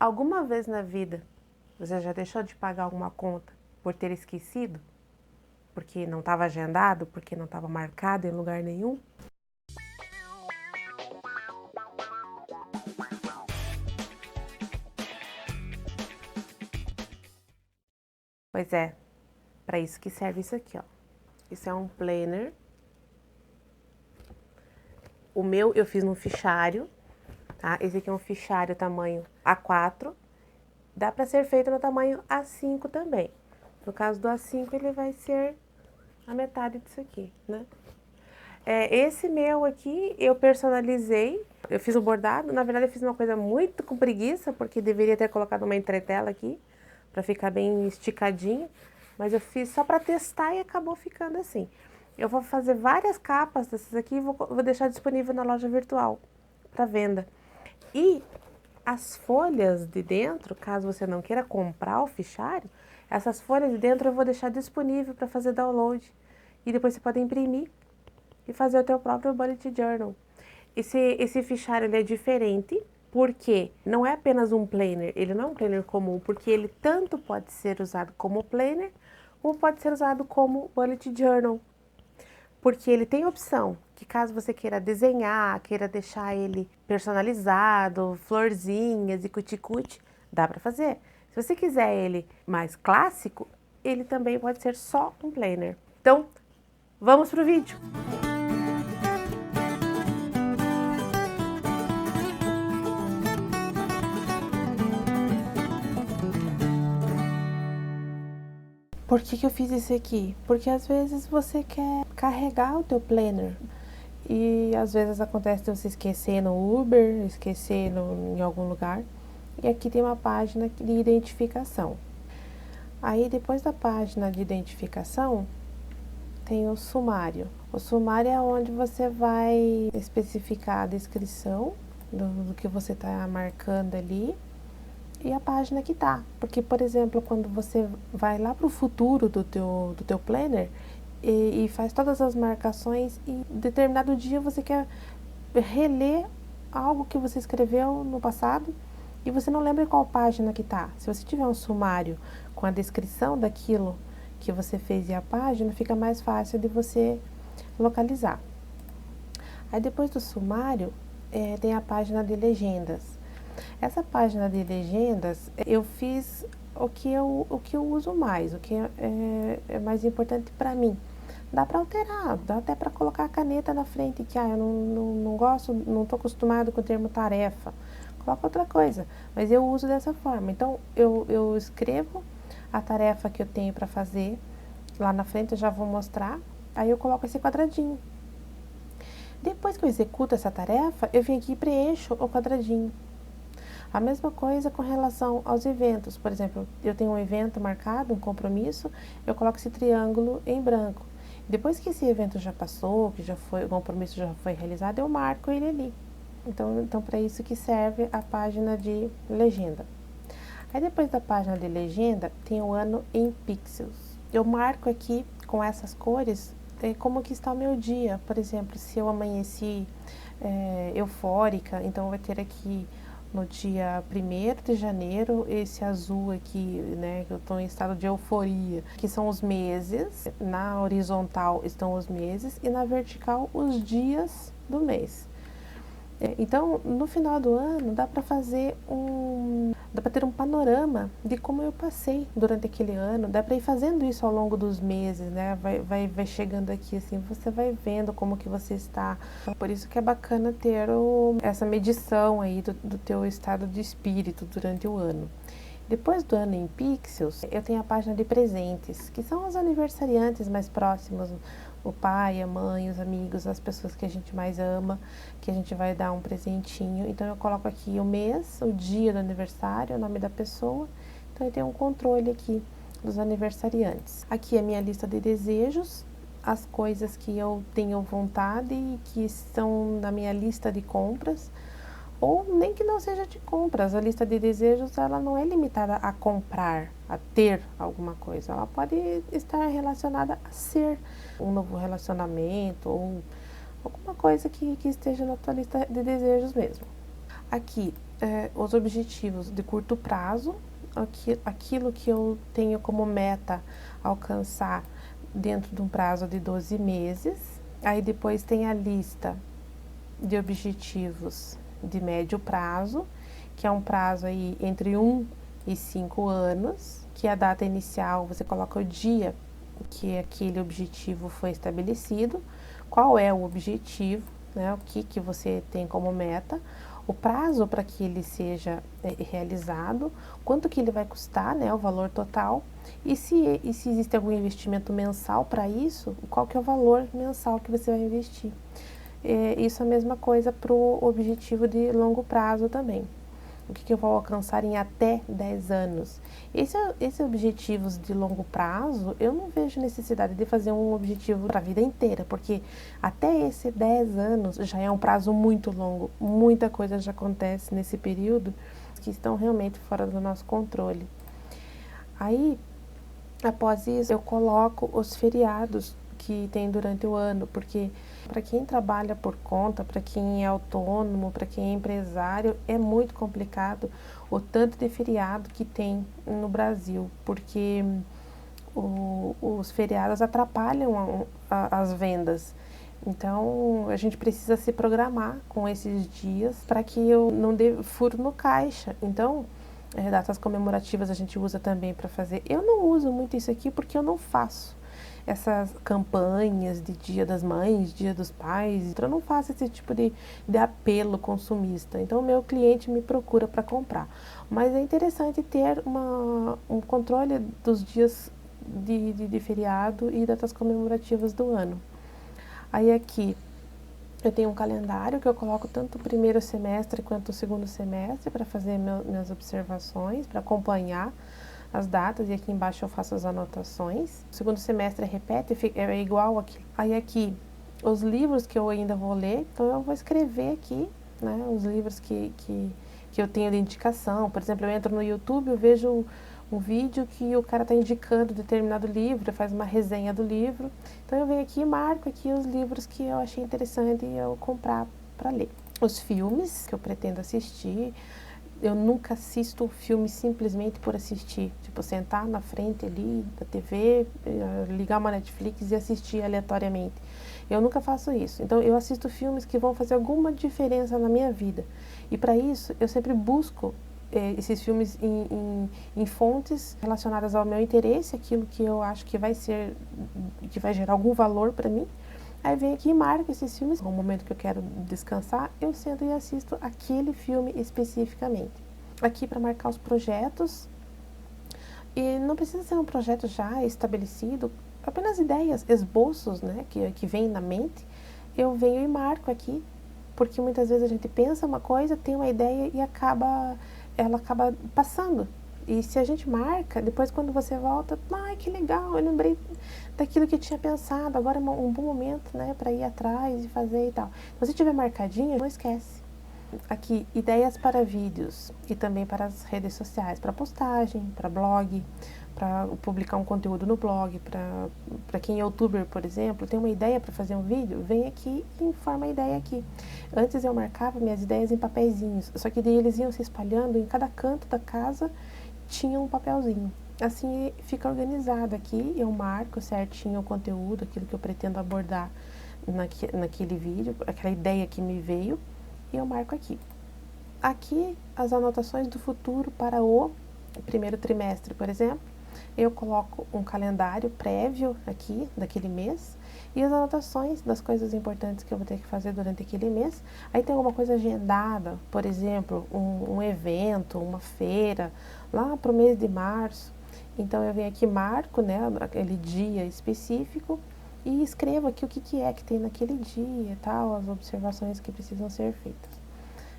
Alguma vez na vida você já deixou de pagar alguma conta por ter esquecido? Porque não estava agendado? Porque não estava marcado em lugar nenhum? Pois é, para isso que serve isso aqui, ó. Isso é um planner. O meu eu fiz num fichário, tá? Esse aqui é um fichário tamanho A4. Dá para ser feito no tamanho A5 também. No caso do A5, ele vai ser a metade disso aqui, né? Esse meu aqui eu personalizei, eu fiz o bordado. Na verdade eu fiz uma coisa muito com preguiça, porque deveria ter colocado uma entretela aqui, para ficar bem esticadinho. Mas eu fiz só para testar e acabou ficando assim. Eu vou fazer várias capas dessas aqui e vou deixar disponível na loja virtual para venda. E as folhas de dentro, caso você não queira comprar o fichário, essas folhas de dentro eu vou deixar disponível para fazer download. E depois você pode imprimir e fazer o teu próprio bullet journal. Esse fichário ele é diferente, porque não é apenas um planner, ele não é um planner comum, porque ele tanto pode ser usado como planner, como pode ser usado como bullet journal. Porque ele tem opção que caso você queira desenhar, queira deixar ele personalizado, florzinhas e cuticute, dá para fazer. Se você quiser ele mais clássico, ele também pode ser só um planner. Então, vamos pro vídeo. Por que eu fiz isso aqui? Porque às vezes você quer carregar o teu planner e às vezes acontece de você esquecer no Uber, esquecer em algum lugar. E aqui tem uma página de identificação. Aí depois da página de identificação tem o sumário. O sumário é onde você vai especificar a descrição do que você está marcando ali e a página que tá. Porque, por exemplo, quando você vai lá para o futuro do teu planner e faz todas as marcações e em determinado dia você quer reler algo que você escreveu no passado e você não lembra qual página que tá. Se você tiver um sumário com a descrição daquilo que você fez e a página, fica mais fácil de você localizar. Aí depois do sumário, tem a página de legendas. Essa página de legendas, eu fiz o que eu uso mais, o que é mais importante para mim. Dá para alterar, dá até para colocar a caneta na frente, que eu não gosto, não estou acostumado com o termo tarefa. Coloca outra coisa, mas eu uso dessa forma. Então, eu escrevo a tarefa que eu tenho para fazer, lá na frente eu já vou mostrar, aí eu coloco esse quadradinho. Depois que eu executo essa tarefa, eu venho aqui e preencho o quadradinho. A mesma coisa com relação aos eventos. Por exemplo, eu tenho um evento marcado, um compromisso, eu coloco esse triângulo em branco. Depois que esse evento já passou, que já foi, o compromisso já foi realizado, eu marco ele ali. Então para isso que serve a página de legenda. Aí depois da página de legenda, tem o ano em pixels. Eu marco aqui com essas cores como que está o meu dia. Por exemplo, se eu amanheci eufórica, então vai ter aqui no dia 1º de janeiro, esse azul aqui, né, que eu estou em estado de euforia, que são os meses. Na horizontal estão os meses e na vertical os dias do mês. Então, no final do ano, dá para ter um panorama de como eu passei durante aquele ano. Dá para ir fazendo isso ao longo dos meses, né? Vai chegando aqui assim, você vai vendo como que você está. Por isso que é bacana ter essa medição aí do teu estado de espírito durante o ano. Depois do ano em pixels, eu tenho a página de presentes, que são os aniversariantes mais próximos, o pai, a mãe, os amigos, as pessoas que a gente mais ama, que a gente vai dar um presentinho. Então eu coloco aqui o mês, o dia do aniversário, o nome da pessoa. Então eu tenho um controle aqui dos aniversariantes. Aqui é a minha lista de desejos, as coisas que eu tenho vontade e que estão na minha lista de compras. Ou nem que não seja de compras, a lista de desejos ela não é limitada a comprar, a ter alguma coisa. Ela pode estar relacionada a ser um novo relacionamento ou alguma coisa que esteja na tua lista de desejos mesmo. Aqui os objetivos de curto prazo, aquilo que eu tenho como meta alcançar dentro de um prazo de 12 meses. Aí depois tem a lista de objetivos de médio prazo, que é um prazo aí entre 1 e 5 anos, que a data inicial você coloca o dia que aquele objetivo foi estabelecido, qual é o objetivo, né, o que você tem como meta, o prazo para que ele seja realizado, quanto que ele vai custar, né, o valor total, e se existe algum investimento mensal para isso, qual que é o valor mensal que você vai investir. Isso é a mesma coisa para o objetivo de longo prazo também. O que eu vou alcançar em até 10 anos. Esses objetivos de longo prazo, eu não vejo necessidade de fazer um objetivo para a vida inteira, porque até esses 10 anos já é um prazo muito longo. Muita coisa já acontece nesse período que estão realmente fora do nosso controle. Aí, após isso, eu coloco os feriados que tem durante o ano, porque para quem trabalha por conta, para quem é autônomo, para quem é empresário, é muito complicado o tanto de feriado que tem no Brasil, porque os feriados atrapalham as vendas. Então, a gente precisa se programar com esses dias para que eu não dê furo no caixa. Então, datas comemorativas a gente usa também para fazer. Eu não uso muito isso aqui porque eu não faço essas campanhas de Dia das Mães, Dia dos Pais. Eu não faço esse tipo de apelo consumista. Então, o meu cliente me procura para comprar. Mas é interessante ter um controle dos dias de feriado e datas comemorativas do ano. Aí aqui eu tenho um calendário que eu coloco tanto o primeiro semestre quanto o segundo semestre para fazer minhas observações, para acompanhar as datas, e aqui embaixo eu faço as anotações. O segundo semestre repete, é igual aqui. Aí aqui, os livros que eu ainda vou ler, então eu vou escrever aqui, né, os livros que eu tenho de indicação. Por exemplo, eu entro no YouTube, eu vejo um vídeo que o cara está indicando determinado livro, faz uma resenha do livro. Então eu venho aqui e marco aqui os livros que eu achei interessante e eu comprar para ler. Os filmes que eu pretendo assistir, eu nunca assisto filme simplesmente por assistir. Tipo, sentar na frente ali da TV, ligar uma Netflix e assistir aleatoriamente. Eu nunca faço isso. Então, eu assisto filmes que vão fazer alguma diferença na minha vida. E para isso, eu sempre busco esses filmes em fontes relacionadas ao meu interesse, aquilo que eu acho que vai gerar algum valor para mim. Aí venho aqui e marco esses filmes. No momento que eu quero descansar, eu sento e assisto aquele filme especificamente. Aqui para marcar os projetos. E não precisa ser um projeto já estabelecido, apenas ideias, esboços, né, que vêm na mente. Eu venho e marco aqui, porque muitas vezes a gente pensa uma coisa, tem uma ideia e ela acaba passando. E se a gente marca, depois quando você volta, ai, que legal, eu lembrei daquilo que eu tinha pensado, agora é um bom momento, né, para ir atrás e fazer e tal. Então, se tiver marcadinho, não esquece. Aqui, ideias para vídeos e também para as redes sociais, para postagem, para blog, para publicar um conteúdo no blog, para quem é youtuber, por exemplo, tem uma ideia para fazer um vídeo, vem aqui e informa a ideia aqui. Antes eu marcava minhas ideias em papeizinhos, só que daí eles iam se espalhando em cada canto da casa, tinha um papelzinho. Assim fica organizado aqui, eu marco certinho o conteúdo, aquilo que eu pretendo abordar naquele vídeo, aquela ideia que me veio, e eu marco aqui. Aqui as anotações do futuro para o primeiro trimestre, por exemplo, eu coloco um calendário prévio aqui daquele mês e as anotações das coisas importantes que eu vou ter que fazer durante aquele mês. Aí tem alguma coisa agendada, por exemplo, um evento, uma feira, lá para o mês de março. Então eu venho aqui, marco, né, aquele dia específico e escrevo aqui o que é que tem naquele dia e tal, as observações que precisam ser feitas.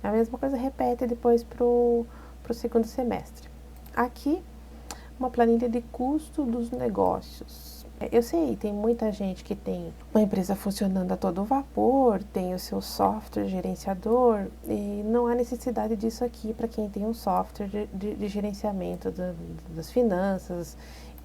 A mesma coisa repete depois para o segundo semestre. Aqui, uma planilha de custo dos negócios. Eu sei, tem muita gente que tem uma empresa funcionando a todo vapor, tem o seu software gerenciador, e não há necessidade disso aqui para quem tem um software de gerenciamento das finanças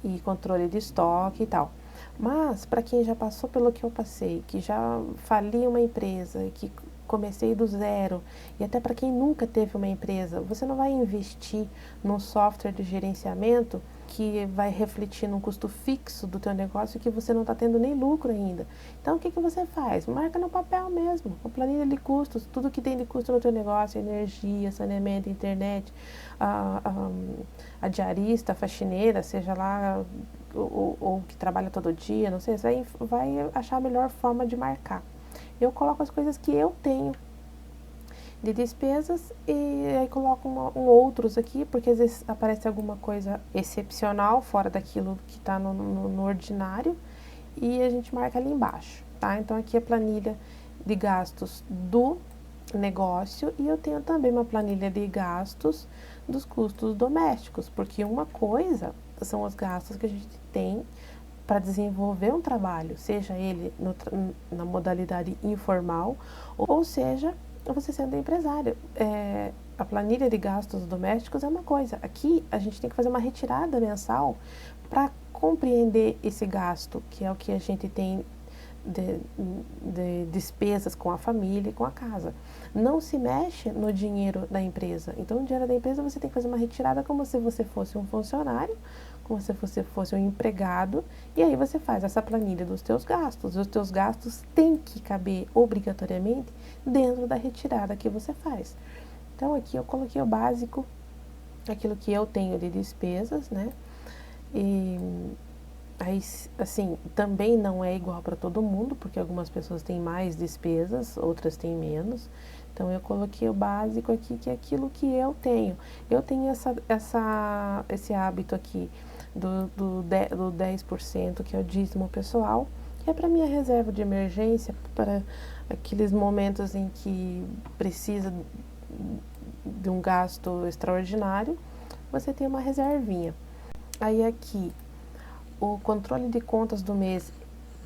e controle de estoque e tal. Mas, para quem já passou pelo que eu passei, que já faliu uma empresa, que comecei do zero, e até para quem nunca teve uma empresa, você não vai investir num software de gerenciamento que vai refletir num custo fixo do teu negócio que você não está tendo nem lucro ainda. Então, o que você faz? Marca no papel mesmo, uma planilha de custos, tudo que tem de custo no teu negócio, energia, saneamento, internet, a diarista, a faxineira, seja lá ou que trabalha todo dia, não sei, você vai achar a melhor forma de marcar. Eu coloco as coisas que eu tenho de despesas e aí coloco outros aqui, porque às vezes aparece alguma coisa excepcional, fora daquilo que está no ordinário, e a gente marca ali embaixo, tá? Então aqui a planilha de gastos do negócio e eu tenho também uma planilha de gastos dos custos domésticos, porque uma coisa são os gastos que a gente tem para desenvolver um trabalho, seja ele na modalidade informal, ou seja, você sendo empresário. A planilha de gastos domésticos é uma coisa. Aqui a gente tem que fazer uma retirada mensal para compreender esse gasto, que é o que a gente tem de despesas com a família e com a casa. Não se mexe no dinheiro da empresa. Então, o dinheiro da empresa você tem que fazer uma retirada como se você fosse um funcionário, como se você fosse um empregado, e aí você faz essa planilha dos teus gastos. Os teus gastos têm que caber obrigatoriamente dentro da retirada que você faz. Então, aqui eu coloquei o básico, aquilo que eu tenho de despesas, né? E aí, assim, também não é igual para todo mundo, porque algumas pessoas têm mais despesas, outras têm menos. Então, eu coloquei o básico aqui, que é aquilo que eu tenho. Eu tenho esse hábito aqui do 10%, que é o dízimo pessoal, que é para minha reserva de emergência, para aqueles momentos em que precisa de um gasto extraordinário, você tem uma reservinha. Aí aqui, o controle de contas do mês,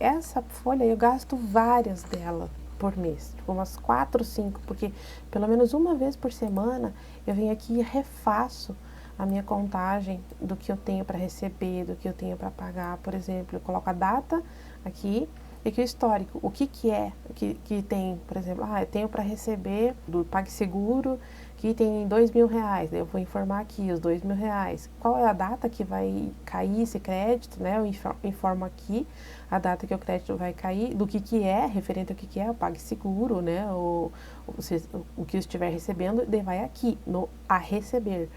essa folha eu gasto várias dela por mês, tipo umas 4, 5, porque pelo menos uma vez por semana eu venho aqui e refaço a minha contagem do que eu tenho para receber, do que eu tenho para pagar. Por exemplo, eu coloco a data aqui e aqui o histórico, o que é que tem, por exemplo, eu tenho para receber do PagSeguro que tem R$2.000, eu vou informar aqui os R$2.000, qual é a data que vai cair esse crédito, né? Eu informo aqui a data que o crédito vai cair, do que é, referente ao que é o PagSeguro, né? O que eu estiver recebendo, vai aqui no a receber.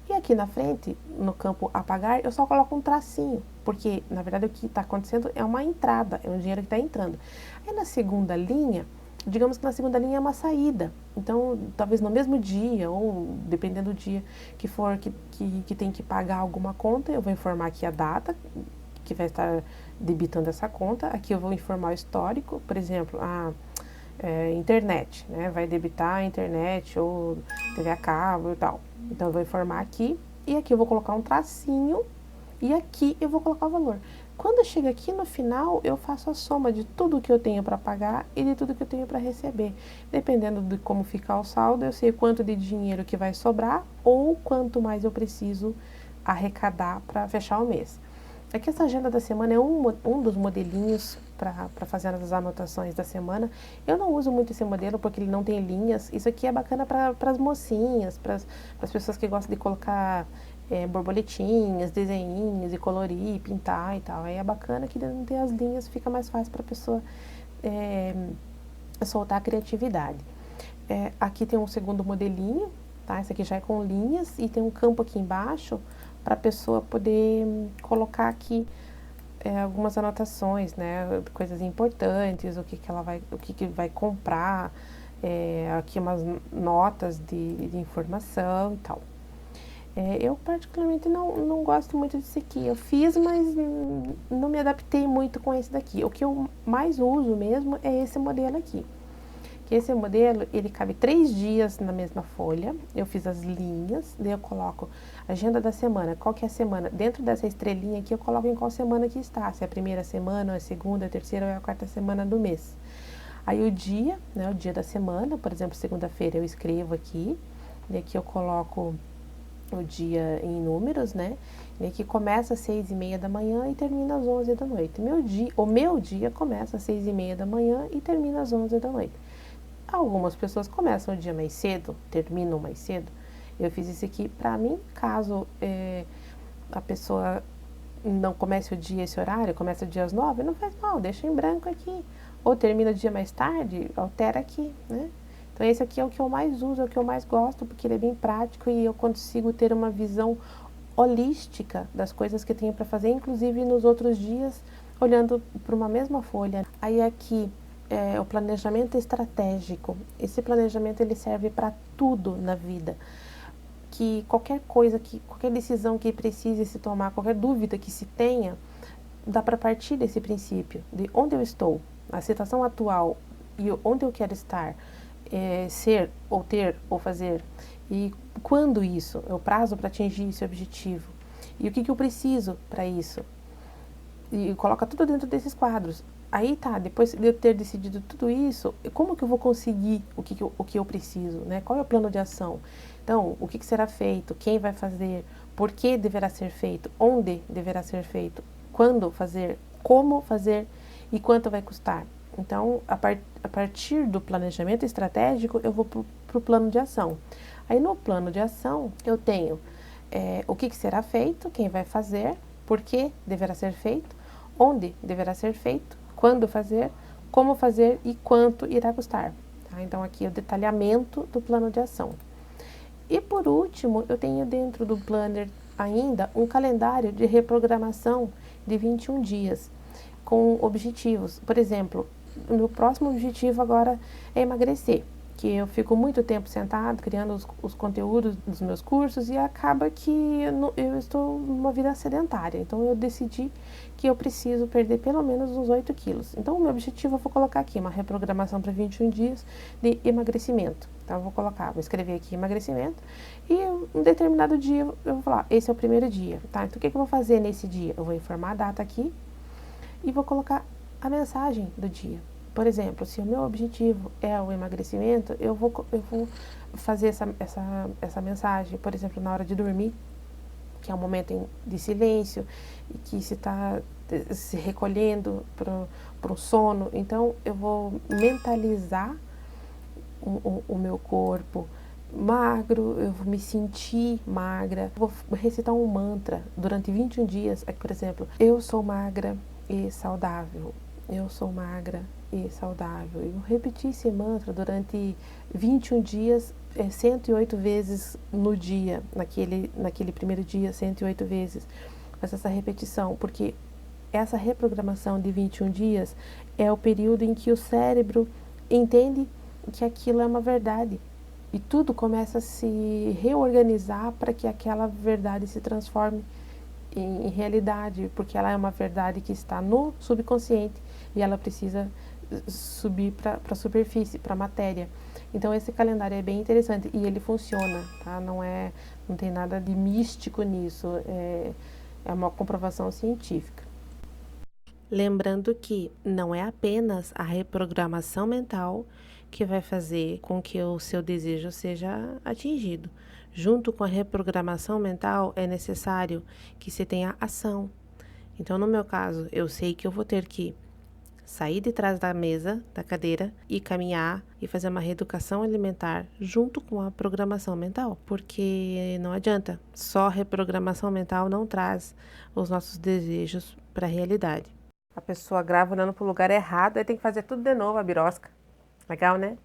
E aqui na frente, no campo a pagar, eu só coloco um tracinho, porque na verdade o que está acontecendo é uma entrada, é um dinheiro que está entrando. Aí na segunda linha, digamos que na segunda linha é uma saída. Então, talvez no mesmo dia, ou dependendo do dia que for que tem que pagar alguma conta, eu vou informar aqui a data que vai estar debitando essa conta. Aqui eu vou informar o histórico, por exemplo, internet, né? Vai debitar a internet ou TV a cabo e tal. Então, eu vou informar aqui, e aqui eu vou colocar um tracinho, e aqui eu vou colocar o valor. Quando chega aqui no final, eu faço a soma de tudo que eu tenho para pagar e de tudo que eu tenho para receber. Dependendo de como ficar o saldo, eu sei quanto de dinheiro que vai sobrar ou quanto mais eu preciso arrecadar para fechar o mês. Aqui essa agenda da semana é um dos modelinhos para fazer as anotações da semana. Eu não uso muito esse modelo porque ele não tem linhas. Isso aqui é bacana para as mocinhas, para as pessoas que gostam de colocar borboletinhas, desenhinhos e colorir, pintar e tal. Aí é bacana que não tem as linhas, fica mais fácil para a pessoa soltar a criatividade. Aqui tem um segundo modelinho, tá? Esse aqui já é com linhas e tem um campo aqui embaixo para a pessoa poder colocar aqui algumas anotações, né? Coisas importantes, o que vai comprar, aqui umas notas de informação e tal. Eu particularmente não gosto muito disso aqui. Eu fiz, mas não me adaptei muito com esse daqui. O que eu mais uso mesmo é esse modelo aqui. Que esse modelo, ele cabe 3 dias na mesma folha. Eu fiz as linhas, daí eu coloco agenda da semana. Qual que é a semana? Dentro dessa estrelinha aqui, eu coloco em qual semana que está. Se é a primeira semana, a segunda, a terceira ou a quarta semana do mês. Aí o dia, né, o dia da semana, por exemplo, segunda-feira eu escrevo aqui. E aqui eu coloco o dia em números, né? E aqui começa às 6h30 da manhã e termina às 11 da noite. O meu dia começa às 6h30 da manhã e termina às 11 da noite. Algumas pessoas começam o dia mais cedo, terminam mais cedo. Eu fiz isso aqui para mim, caso a pessoa não comece o dia esse horário, começa o dia às 9, não faz mal, deixa em branco aqui. Ou termina o dia mais tarde, altera aqui, né? Então esse aqui é o que eu mais uso, é o que eu mais gosto, porque ele é bem prático e eu consigo ter uma visão holística das coisas que eu tenho para fazer, inclusive nos outros dias, olhando para uma mesma folha. Aí aqui é o planejamento estratégico. Esse planejamento ele serve para tudo na vida. Que qualquer coisa, qualquer decisão que precise se tomar, qualquer dúvida que se tenha, dá para partir desse princípio, de onde eu estou, a situação atual e onde eu quero estar, ser ou ter ou fazer, e quando isso, é o prazo para atingir esse objetivo, e o que eu preciso para isso, e coloca tudo dentro desses quadros. Aí tá, depois de eu ter decidido tudo isso, como que eu vou conseguir o que eu preciso, né? Qual é o plano de ação? Então, o que será feito? Quem vai fazer? Por que deverá ser feito? Onde deverá ser feito? Quando fazer? Como fazer? E quanto vai custar? Então, a partir do planejamento estratégico, eu vou para o plano de ação. Aí, no plano de ação, eu tenho o que será feito, quem vai fazer, por que deverá ser feito, onde deverá ser feito, quando fazer, como fazer e quanto irá custar. Tá? Então, aqui é o detalhamento do plano de ação. E, por último, eu tenho dentro do planner ainda um calendário de reprogramação de 21 dias, com objetivos. Por exemplo, o meu próximo objetivo agora é emagrecer, que eu fico muito tempo sentado criando os conteúdos dos meus cursos e acaba que eu estou numa vida sedentária. Então, eu decidi que eu preciso perder pelo menos uns 8 quilos. Então, o meu objetivo, eu vou colocar aqui uma reprogramação para 21 dias de emagrecimento. Então, eu vou escrever aqui emagrecimento e um determinado dia eu vou falar, esse é o primeiro dia, tá? Então, o que eu vou fazer nesse dia? Eu vou informar a data aqui e vou colocar a mensagem do dia. Por exemplo, se o meu objetivo é o emagrecimento, eu vou fazer essa mensagem, por exemplo, na hora de dormir, que é um momento de silêncio e que se está se recolhendo para o sono. Então, eu vou mentalizar o meu corpo magro, eu vou me sentir magra, vou recitar um mantra durante 21 dias, por exemplo, eu sou magra e saudável, eu sou magra e saudável. Eu repeti esse mantra durante 21 dias, 108 vezes no dia, naquele primeiro dia, 108 vezes. Faço essa repetição, porque essa reprogramação de 21 dias é o período em que o cérebro entende que aquilo é uma verdade. E tudo começa a se reorganizar para que aquela verdade se transforme em realidade, porque ela é uma verdade que está no subconsciente e ela precisa subir para a superfície, para a matéria. Então esse calendário é bem interessante e ele funciona, tá? Não tem nada de místico nisso, é uma comprovação científica. Lembrando que não é apenas a reprogramação mental que vai fazer com que o seu desejo seja atingido. Junto com a reprogramação mental, é necessário que você tenha ação. Então, no meu caso, eu sei que eu vou ter que sair de trás da mesa, da cadeira, e caminhar e fazer uma reeducação alimentar junto com a programação mental, porque não adianta, só reprogramação mental não traz os nossos desejos para a realidade. A pessoa grava olhando para o lugar errado, aí tem que fazer tudo de novo, a birosca. Legal, né?